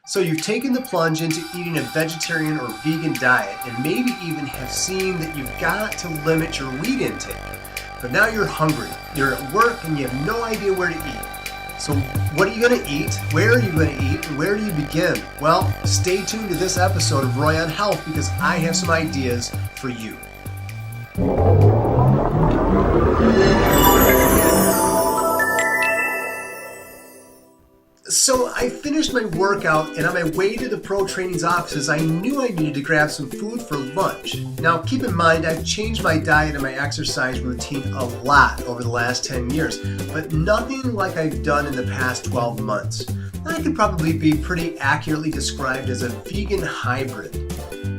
So you've taken the plunge into eating a vegetarian or vegan diet and maybe even have seen that you've got to limit your wheat intake. But now you're hungry, you're at work and you have no idea where to eat. So what are you going to eat? Where are you going to eat? And where do you begin? Well, stay tuned to this episode of Roy on Health because I have some ideas for you. So I finished my workout and on my way to the pro training's offices, I knew I needed to grab some food for lunch. Now keep in mind, I've changed my diet and my exercise routine a lot over the last 10 years, but nothing like I've done in the past 12 months. I could probably be pretty accurately described as a vegan hybrid.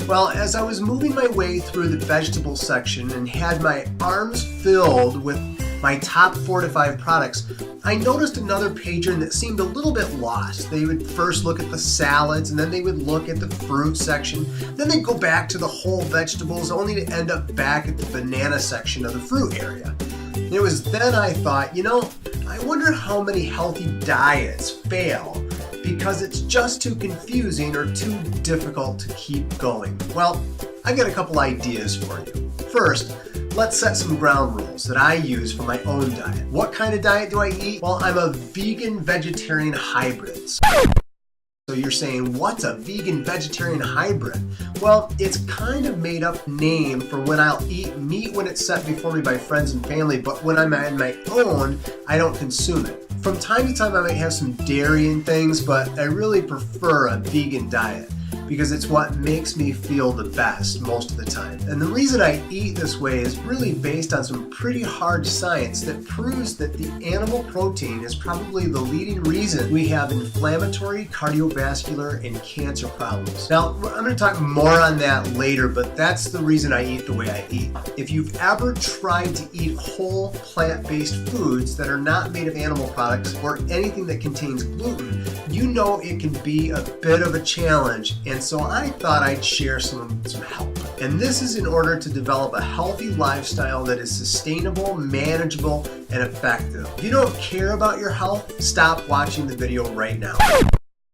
Well, as I was moving my way through the vegetable section and had my arms filled with my top 4 to 5 products, I noticed another patron that seemed a little bit lost. They would first look at the salads and then they would look at the fruit section. Then they'd go back to the whole vegetables only to end up back at the banana section of the fruit area. And it was then I thought, I wonder how many healthy diets fail because it's just too confusing or too difficult to keep going. Well, I've got a couple ideas for you. First, let's set some ground rules that I use for my own diet. What kind of diet do I eat? Well, I'm a vegan-vegetarian hybrid. So you're saying, what's a vegan-vegetarian hybrid? Well, it's kind of made up name for when I'll eat meat when it's set before me by friends and family, but when I'm on my own, I don't consume it. From time to time, I might have some dairy and things, but I really prefer a vegan diet because it's what makes me feel the best most of the time. And the reason I eat this way is really based on some pretty hard science that proves that the animal protein is probably the leading reason we have inflammatory, cardiovascular, and cancer problems. Now, I'm going to talk more on that later, but that's the reason I eat the way I eat. If you've ever tried to eat whole plant-based foods that are not made of animal products or anything that contains gluten, you know it can be a bit of a challenge, and so I thought I'd share some help. And this is in order to develop a healthy lifestyle that is sustainable, manageable, and effective. If you don't care about your health, stop watching the video right now.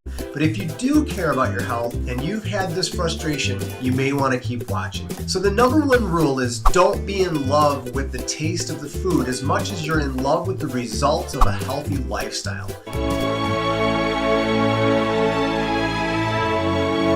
But if you do care about your health and you've had this frustration, you may want to keep watching. So the number one rule is don't be in love with the taste of the food as much as you're in love with the results of a healthy lifestyle.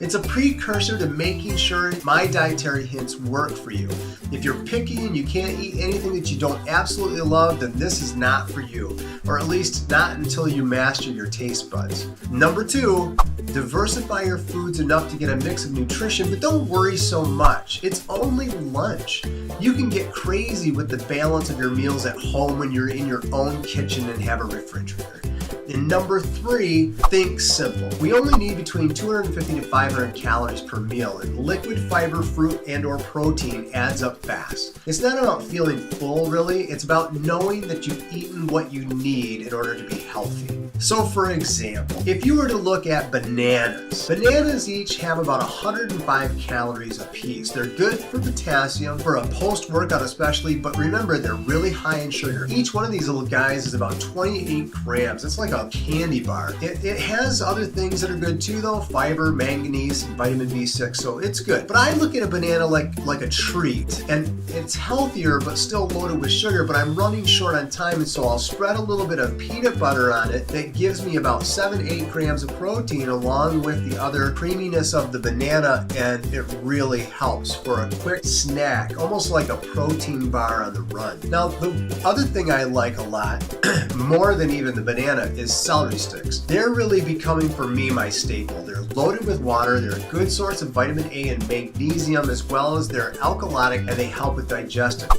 It's a precursor to making sure my dietary hints work for you. If you're picky and you can't eat anything that you don't absolutely love, then this is not for you, or at least not until you master your taste buds. Number 2, diversify your foods enough to get a mix of nutrition, but don't worry so much. It's only lunch. You can get crazy with the balance of your meals at home when you're in your own kitchen and have a refrigerator. And number 3, think simple. We only need between 250 to 500 calories per meal, and liquid fiber, fruit, and or protein adds up fast. It's not about feeling full, really. It's about knowing that you've eaten what you need in order to be healthy. So for example, if you were to look at bananas each have about 105 calories a piece. They're good for potassium, for a post-workout especially, but remember, they're really high in sugar. Each one of these little guys is about 28 grams. It's like a candy bar. It has other things that are good too though, fiber, manganese, and vitamin B6, so it's good. But I look at a banana like a treat, and it's healthier but still loaded with sugar, but I'm running short on time, and so I'll spread a little bit of peanut butter on it that gives me about 7-8 grams of protein along with the other creaminess of the banana, and it really helps for a quick snack, almost like a protein bar on the run. Now, the other thing I like a lot, more than even the banana, is celery sticks. They're really becoming, for me, my staple. They're loaded with water, they're a good source of vitamin A and magnesium, as well as they're alkalotic and they help with digestion.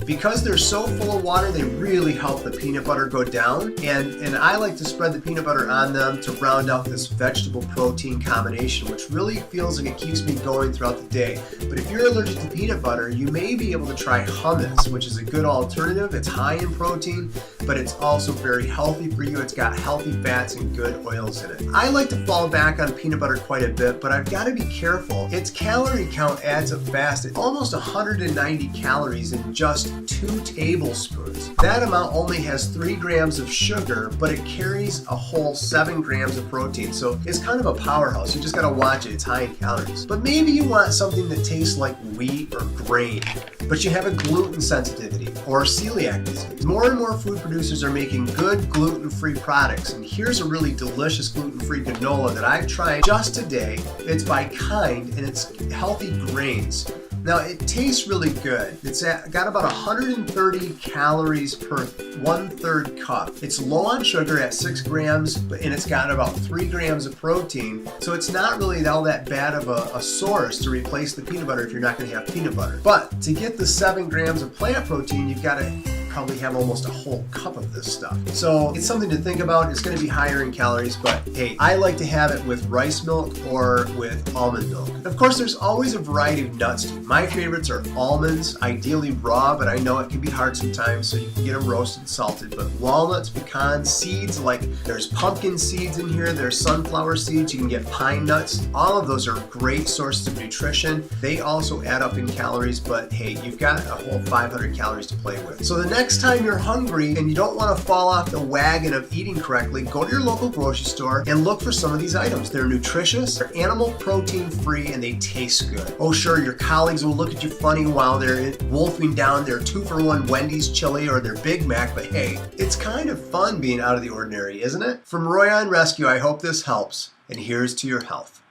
Because they're so full of water, they really help the peanut butter go down, and I like to spread the peanut butter on them to round out this vegetable protein combination, which really feels like it keeps me going throughout the day. But if you're allergic to peanut butter, you may be able to try hummus, which is a good alternative. It's high in protein, but it's also very healthy for you. It's got healthy fats and good oils in it. I like to fall back on peanut butter quite a bit, but I've got to be careful. Its calorie count adds up fast. It's almost 190 calories in just 2 tablespoons. That amount only has 3 grams of sugar, but it carries a whole 7 grams of protein. So it's kind of a powerhouse. You just gotta watch it. It's high in calories. But maybe you want something that tastes like wheat or grain, but you have a gluten sensitivity or celiac disease. More and more food producers are making good gluten-free products, and here's a really delicious gluten-free granola that I've tried just today. It's by Kind, and it's healthy grains. Now, it tastes really good. It's got about 130 calories per 1/3 cup. It's low on sugar at 6 grams, and it's got about 3 grams of protein. So it's not really all that bad of a source to replace the peanut butter if you're not going to have peanut butter. But to get the 7 grams of plant protein, you've got to probably have almost a whole cup of this stuff. So it's something to think about. It's going to be higher in calories, but hey, I like to have it with rice milk or with almond milk. Of course, there's always a variety of nuts. My favorites are almonds, ideally raw, but I know it can be hard sometimes, so you can get them roasted, salted. But walnuts, pecans, seeds, like there's pumpkin seeds in here, there's sunflower seeds, you can get pine nuts. All of those are great sources of nutrition. They also add up in calories, but hey, you've got a whole 500 calories to play with. So the next time you're hungry and you don't want to fall off the wagon of eating correctly, go to your local grocery store and look for some of these items. They're nutritious, they're animal protein free, and they taste good. Oh sure, your colleagues will look at you funny while they're wolfing down their 2-for-1 Wendy's chili or their Big Mac, but hey, it's kind of fun being out of the ordinary, isn't it? From Roy on Rescue, I hope this helps, and here's to your health.